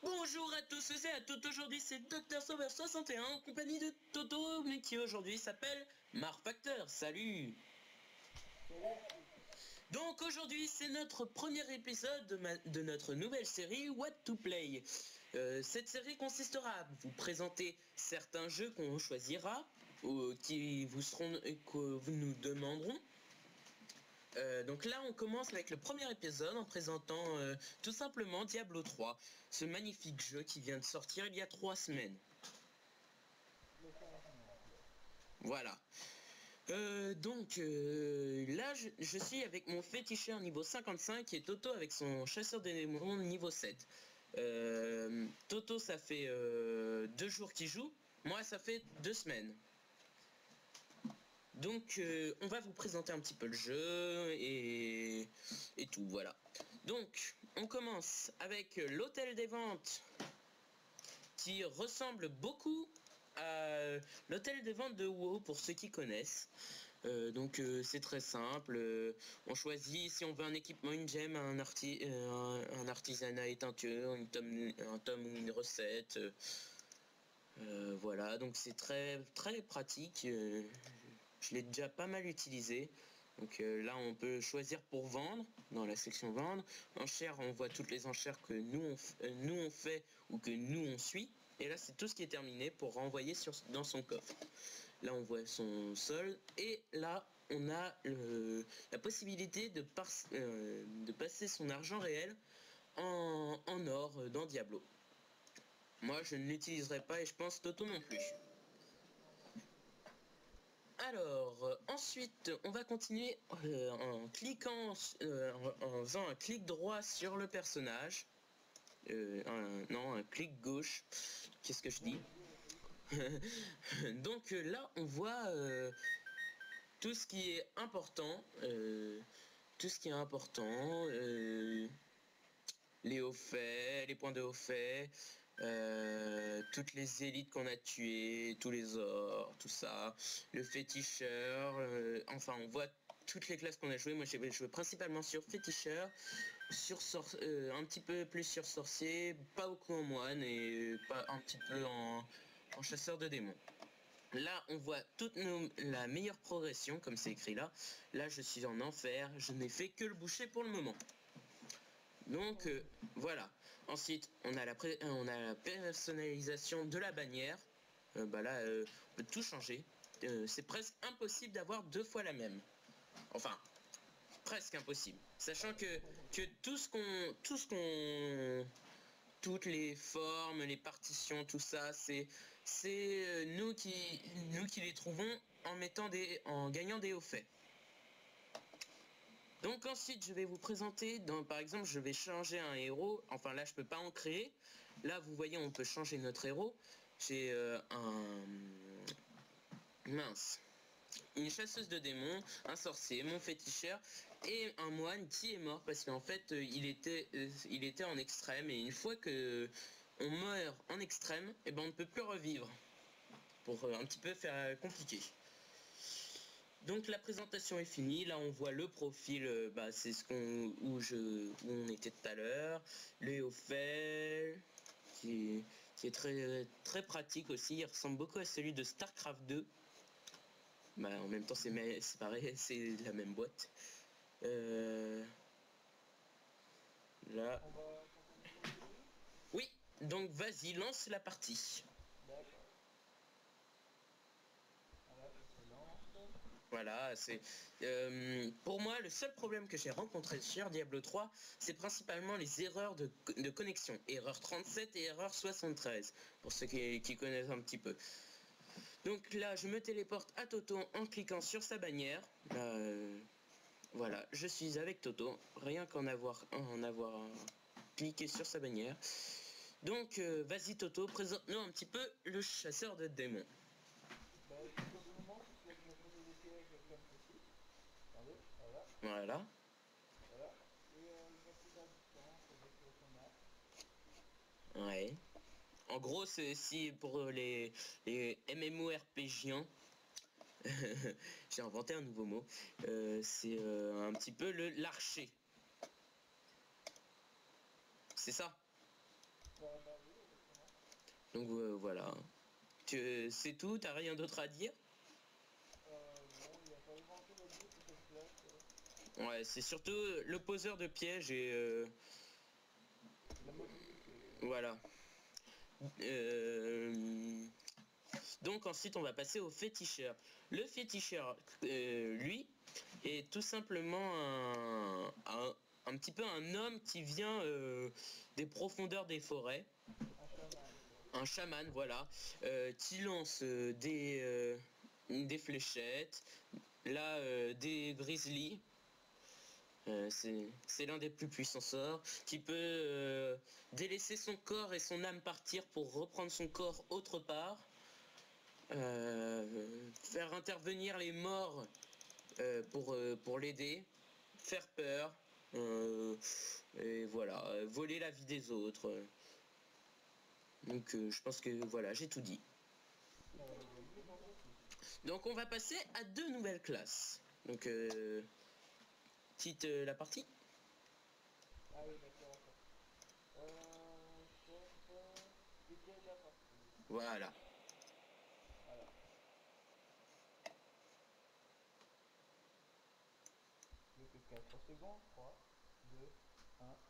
Bonjour à tous et à toutes, aujourd'hui c'est Dr Sauveur 61 en compagnie de Toto, mais qui aujourd'hui s'appelle Marfacteur. Salut. Donc aujourd'hui c'est notre premier épisode de notre nouvelle série What to Play. Cette série consistera à vous présenter certains jeux qu'on choisira, ou que vous nous demanderons. Donc là on commence avec le premier épisode en présentant tout simplement Diablo 3, ce magnifique jeu qui vient de sortir il y a 3 semaines. Voilà. Là je suis avec mon féticheur niveau 55 et Toto avec son chasseur de démons niveau 7. Toto ça fait 2 jours qu'il joue, moi ça fait 2 semaines. Donc on va vous présenter un petit peu le jeu et tout, voilà. Donc on commence avec l'hôtel des ventes qui ressemble beaucoup à l'hôtel des ventes de WoW pour ceux qui connaissent. C'est très simple, on choisit si on veut un équipement, une gemme, un artisanat et teinture, un tome ou une recette. Voilà, donc c'est très pratique. Je l'ai déjà pas mal utilisé. Donc là on peut choisir pour vendre dans la section vendre. Enchères, on voit toutes les enchères que nous on fait ou que nous on suit. Et là c'est tout ce qui est terminé pour renvoyer dans son coffre. Là on voit son solde et là on a la possibilité de passer son argent réel en or dans Diablo. Moi je ne l'utiliserai pas et je pense Toto non plus. Alors, ensuite, on va continuer en cliquant, en faisant un clic droit sur le personnage. Un clic gauche. Qu'est-ce que je dis? Donc là, on voit tout ce qui est important. Les hauts faits, les points de hauts faits. Toutes les élites qu'on a tuées, tous les ors, tout ça, le féticheur, enfin on voit toutes les classes qu'on a jouées. Moi j'ai joué principalement sur féticheur, un petit peu plus sur sorcier, pas beaucoup en moine et pas un petit peu en chasseur de démons. Là on voit la meilleure progression comme c'est écrit là. Là je suis en enfer, je n'ai fait que le boucher pour le moment. Donc voilà. Ensuite on a la personnalisation de la bannière. Là on peut tout changer. C'est presque impossible d'avoir 2 fois la même. Enfin presque impossible. Sachant que toutes les formes, les partitions, tout ça, c'est nous qui les trouvons en gagnant des hauts faits. Donc ensuite je vais vous présenter, par exemple je vais changer un héros, enfin là je peux pas en créer, là vous voyez on peut changer notre héros, j'ai une chasseuse de démons, un sorcier, mon féticheur et un moine qui est mort parce qu'en fait il était en extrême et une fois que on meurt en extrême, et on ne peut plus revivre, pour un petit peu faire compliqué. Donc la présentation est finie, là on voit le profil, c'est où on était tout à l'heure, le haut fait, qui est très pratique aussi, il ressemble beaucoup à celui de Starcraft 2. En même temps c'est pareil, c'est la même boîte. Là. Oui, donc vas-y, lance la partie. D'accord. Voilà, c'est pour moi le seul problème que j'ai rencontré sur Diablo 3, c'est principalement les erreurs de connexion, erreur 37 et erreur 73, pour ceux qui connaissent un petit peu. Donc là, je me téléporte à Toto en cliquant sur sa bannière. Voilà, je suis avec Toto, rien qu'en avoir cliqué sur sa bannière. Donc vas-y Toto, présente-nous un petit peu le chasseur de démons. Voilà. Ouais. En gros, c'est si pour les MMORPGiens, j'ai inventé un nouveau mot. C'est un petit peu l'archer. C'est ça. Donc voilà. C'est tout, t'as rien d'autre à dire? Ouais, c'est surtout le poseur de pièges et voilà. Donc ensuite on va passer au féticheur. Le féticheur, lui, est tout simplement un petit peu un homme qui vient des profondeurs des forêts. Un chaman, voilà, qui lance des fléchettes, là des grizzlies. C'est l'un des plus puissants sorts qui peut délaisser son corps et son âme partir pour reprendre son corps autre part, faire intervenir les morts pour l'aider, faire peur, et voilà, voler la vie des autres. Donc je pense que voilà, j'ai tout dit. Donc on va passer à 2 nouvelles classes. Donc quitte la partie. Voilà.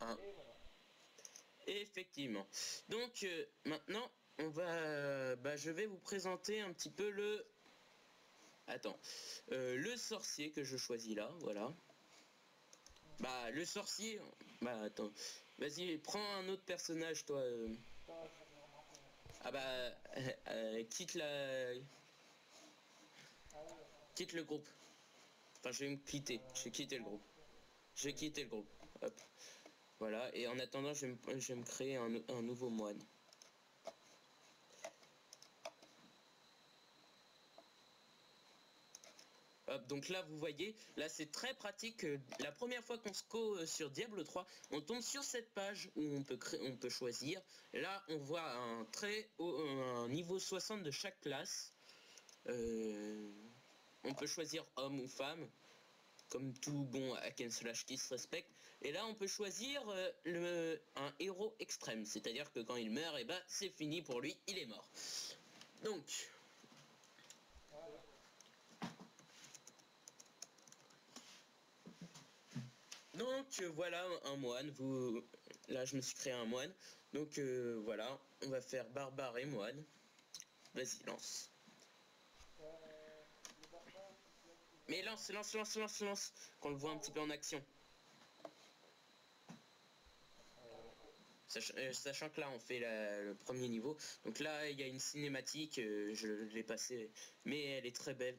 Un. Effectivement. Donc maintenant, on va, je vais vous présenter un petit peu le. Attends, le sorcier que je choisis là, voilà. Bah le sorcier. Bah attends, vas-y, prends un autre personnage, toi. Ah bah quitte le groupe. Enfin, je vais me quitter. Je vais quitter le groupe. Je vais quitter le groupe. Hop. Voilà. Et en attendant, je vais me créer un nouveau moine. Hop, donc là vous voyez, là c'est très pratique. La première fois qu'on se co sur Diablo 3, on tombe sur cette page où on peut choisir. Là on voit un niveau 60 de chaque classe. On peut choisir homme ou femme, comme tout bon hack and slash qui se respecte. Et là on peut choisir un héros extrême, c'est-à-dire que quand il meurt, et bah c'est fini pour lui, il est mort. Donc voilà un moine, là je me suis créé un moine, donc voilà, on va faire barbare et moine. Vas-y, lance. Mais lance, qu'on le voit un petit peu en action. Sachant que là on fait le premier niveau, donc là il y a une cinématique, je l'ai passée, mais elle est très belle,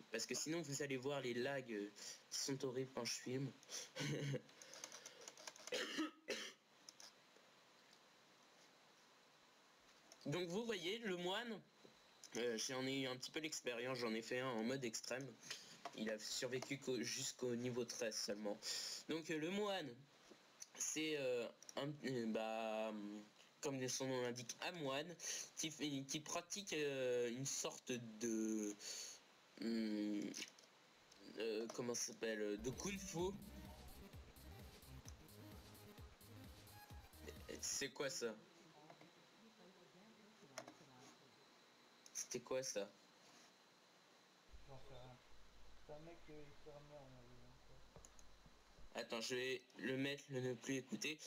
parce que sinon vous allez voir les lags qui sont horribles quand je filme. Donc vous voyez, le moine, j'en ai eu un petit peu l'expérience, j'en ai fait un en mode extrême. Il a survécu jusqu'au niveau 13 seulement. Donc le moine, c'est comme son nom l'indique, un moine qui pratique une sorte de comment ça s'appelle, de kung-fu. C'est quoi ça? C'était quoi ça? Attends, je vais le mettre, le ne plus écouter.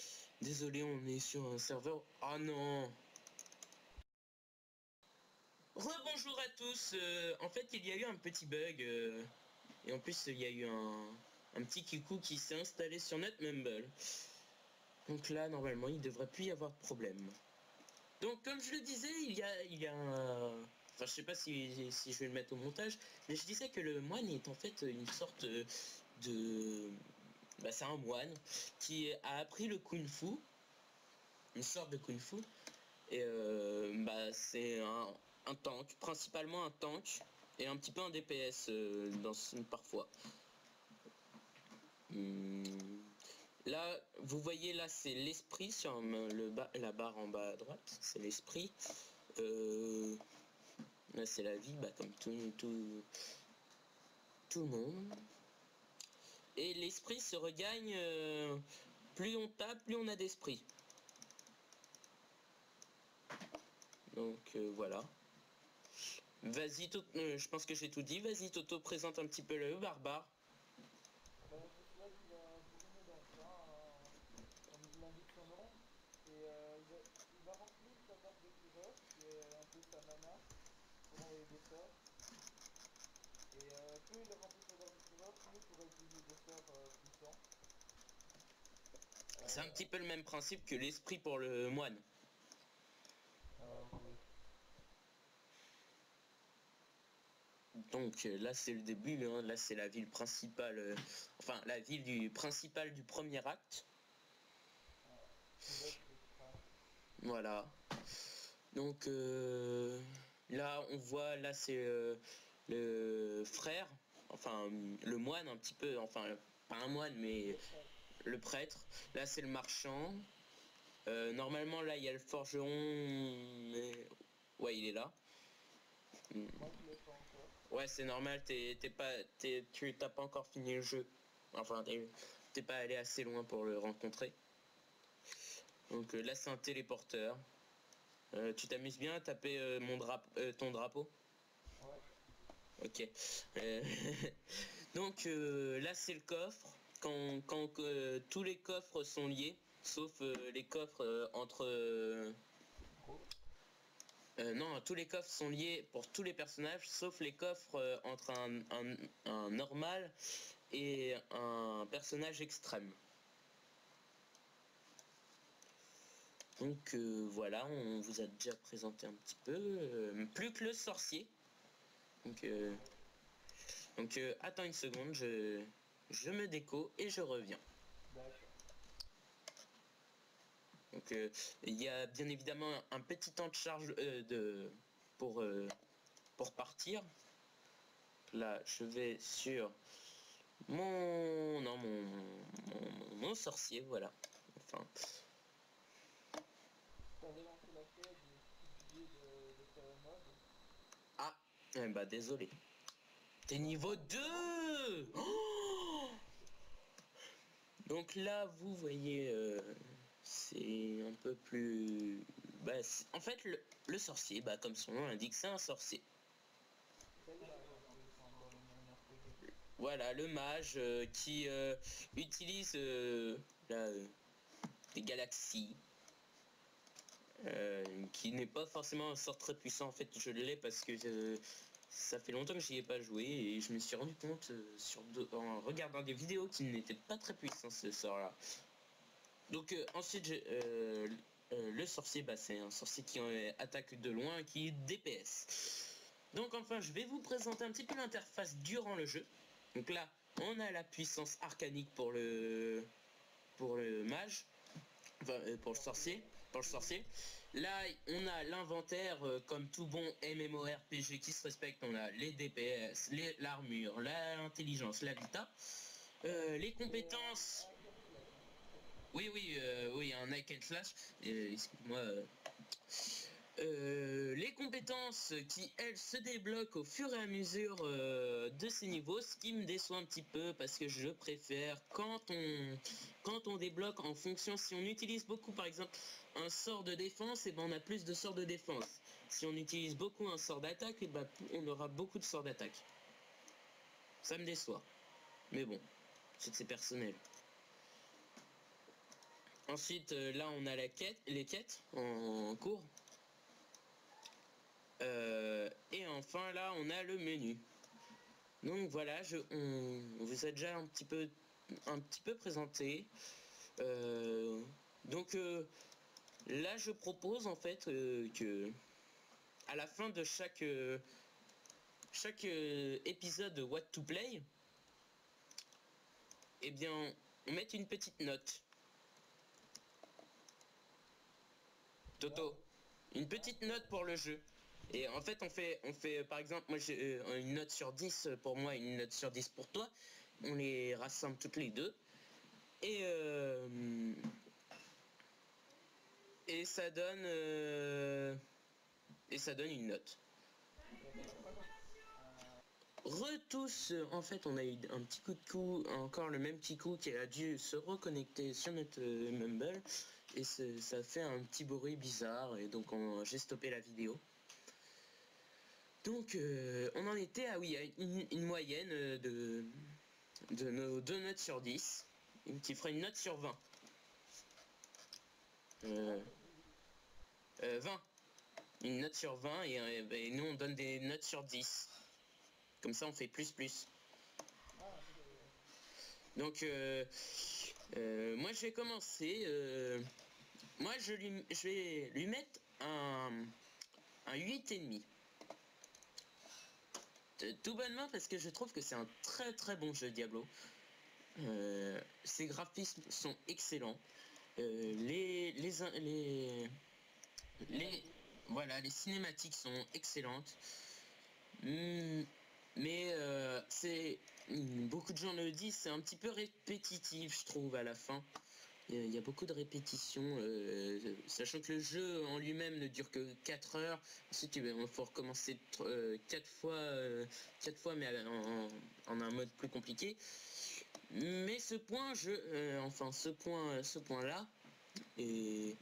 Désolé, on est sur un serveur. Oh non! Rebonjour à tous. En fait, il y a eu un petit bug. Et en plus, il y a eu un petit kikou qui s'est installé sur notre Mumble. Donc là, normalement, il devrait plus y avoir de problème. Donc, comme je le disais, il y a un... Enfin, je sais pas si je vais le mettre au montage, mais je disais que le moine est en fait une sorte de... c'est un moine qui a appris le kung-fu, une sorte de kung-fu, et c'est un tank, principalement un tank, et un petit peu un DPS parfois. Là, vous voyez, là, c'est l'esprit sur la barre en bas à droite, c'est l'esprit. Là, c'est la vie, comme tout le monde. Et l'esprit se regagne, plus on tape, plus on a d'esprit. Donc voilà. Vas-y, je pense que j'ai tout dit. Vas-y, Toto, présente un petit peu le barbare. Bah, ce personnage il va bourriner dans le train, comme l'indique son nom, et il va remplir sa barre de tireur, qui est un peu sa mana, pour envoyer des sorts. Et plus il remplit sa barre de tireur, plus il pourra utiliser des sorts puissants. C'est un Euh, petit peu le même principe que l'esprit pour le moine. oui. Donc là c'est le début, hein. Là c'est la ville principale, enfin la ville principale du premier acte. Qui va être extra. Voilà. Donc là on voit, là c'est le frère, enfin le moine un petit peu, enfin pas un moine mais Le prêtre. le prêtre. Là c'est le marchand. Normalement là il y a le forgeron, mais ouais il est là. Moi je l'ai pas encore. Ouais, c'est normal, tu t'as pas encore fini le jeu. Enfin, t'es pas allé assez loin pour le rencontrer. Donc là, c'est un téléporteur. Tu t'amuses bien à taper ton drapeau? Ouais. Ok. Euh, Donc là, c'est le coffre. Quand tous les coffres sont liés, sauf les coffres entre... Gros. non, tous les coffres sont liés pour tous les personnages, sauf les coffres entre un normal et un personnage extrême. Donc voilà, on vous a déjà présenté un petit peu. Plus que le sorcier. Donc, Ouais. attends une seconde, je me déco et je reviens. D'accord. Donc il y a bien évidemment un petit temps de charge pour, pour partir. Là, je vais sur mon sorcier, voilà. Enfin, T'avais lancé la quête, j'ai oublié de faire un mob. ah, eh bah désolé. T'es niveau 2. Oh, donc là, vous voyez, c'est un peu plus... Bah, en fait, le sorcier, bah, comme son nom l'indique, c'est un sorcier. C'est le mage un peu dans le monde RPG. Voilà, le mage qui utilise les galaxies, qui n'est pas forcément un sort très puissant. En fait, je l'ai parce que ça fait longtemps que j'y ai pas joué et je me suis rendu compte en regardant des vidéos qu'il n'était pas très puissant ce sort-là. Donc ensuite, le sorcier, bah, c'est un sorcier qui attaque de loin, qui est DPS. Donc enfin, je vais vous présenter un petit peu l'interface durant le jeu. Donc là, on a la puissance arcanique pour le mage, enfin pour le sorcier, pour le sorcier. Là, on a l'inventaire, comme tout bon MMORPG qui se respecte. On a les DPS, l'armure, l'intelligence, la vita. Les C'est compétences. un hack and slash, hein. Oui, oui, oui, un hack and slash. Excuse-moi. Les compétences qui, elles, se débloquent au fur et à mesure de ces niveaux, ce qui me déçoit un petit peu parce que je préfère quand on débloque en fonction, si on utilise beaucoup par exemple un sort de défense, et ben on a plus de sorts de défense. Si on utilise beaucoup un sort d'attaque, et ben on aura beaucoup de sorts d'attaque. Ça me déçoit. Mais bon, c'est personnel. Ensuite, là on a les quêtes en cours. Et enfin là on a le menu. Donc voilà, on vous a déjà un petit peu présenté. Euh, donc là je propose en fait que à la fin de chaque épisode de What to Play, eh bien on mette une petite note. Toto, Waouh. une Ouais, petite note pour le jeu. Et en fait, on fait par exemple, moi j'ai une note sur 10 pour moi et une note sur 10 pour toi. On les rassemble toutes les deux. Et, et ça donne une note. d'accord. Retous, en fait, on a eu un petit coup de cou, encore le même petit coup qui a dû se reconnecter sur notre Mumble. et ça fait un petit bruit bizarre et donc j'ai stoppé la vidéo. Donc on en était à oui, à une moyenne de nos 2 notes sur 10, qui ferait une note sur 20. 20. Une note sur 20 et nous on donne des notes sur 10. Comme ça on fait plus. Donc moi je vais commencer. Moi je vais lui mettre un 8,5. Tout bonnement parce que je trouve que c'est un très bon jeu Diablo. Ses graphismes sont excellents. Voilà, les cinématiques sont excellentes. Mais beaucoup de gens le disent, c'est un petit peu répétitif, je trouve, à la fin. Il y a beaucoup de répétitions, sachant que le jeu en lui-même ne dure que 4 heures. Ensuite, il faut recommencer 4 fois, mais en un mode plus compliqué. Mais ce point-là est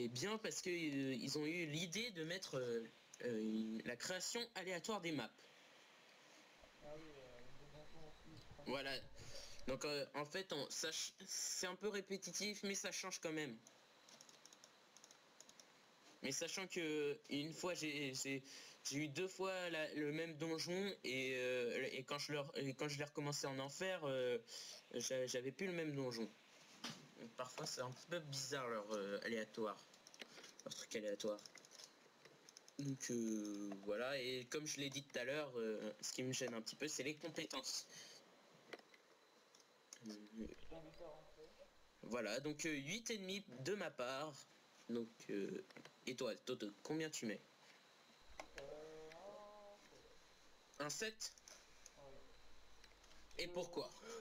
bien parce qu'ils ont eu l'idée de mettre la création aléatoire des maps. Ah oui, des donjons aussi. Voilà. Donc en fait, c'est un peu répétitif, mais ça change quand même. Mais sachant que une fois, j'ai eu 2 fois le même donjon et quand je l'ai recommencé en enfer, j'avais plus le même donjon. Donc, parfois, c'est un petit peu bizarre leur truc aléatoire. Donc voilà, et comme je l'ai dit tout à l'heure, ce qui me gêne un petit peu, c'est les compétences. Voilà, donc 8,5 de ma part. Donc, et toi, Toto, combien tu mets? Un 7? Oui. Et pourquoi? C'est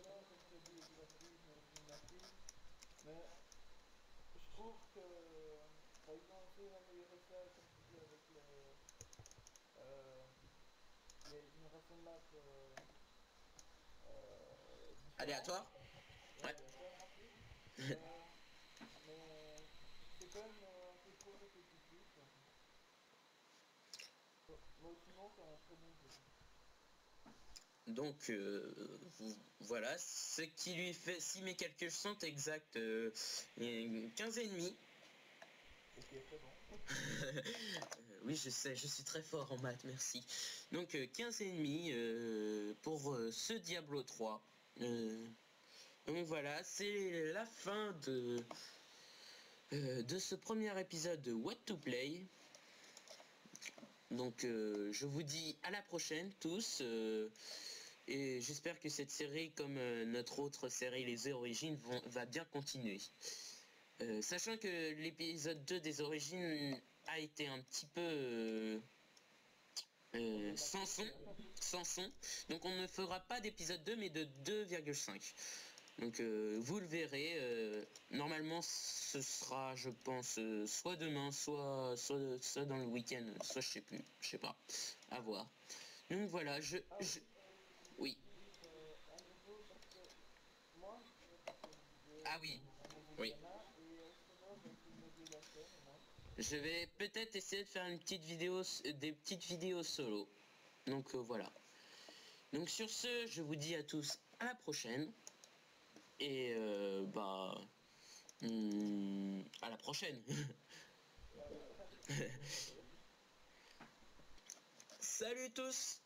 bien, comme tu as dit, les graphismes, les cinématiques, mais je trouve que ils ont essayé d'améliorer ça, comme tu dis, avec une de map différente. Aléatoire? Ouais, Ouais. aléatoire en plus. Mais c'est quand même un peu trop répétitif. Mais sinon, c'est un très bon jeu. Donc voilà, ce qui lui fait, si mes calculs sont exacts, 15,5. Et qui est très bon. Oui, je sais, je suis très fort en maths, merci. Donc 15,5 pour ce Diablo 3. Donc voilà, c'est la fin de ce premier épisode de What to Play. Donc je vous dis à la prochaine tous. Et j'espère que cette série, comme notre autre série Les Origines, va bien continuer. Sachant que l'épisode 2 des Origines a été un petit peu sans son. Donc on ne fera pas d'épisode 2 mais de 2,5. Donc vous le verrez. Normalement ce sera, je pense, soit demain, soit dans le week-end, soit je sais pas. À voir. Donc voilà, oui. À nouveau, parce que moi, je vais faire une vidéo Ah oui. à mon Oui. examen et Alfredo va essayer de m'aider la chaîne au moins. Je vais peut-être essayer de faire des petites vidéos solo. Donc voilà. Donc sur ce, je vous dis à tous à la prochaine. Et à la prochaine. Salut tous.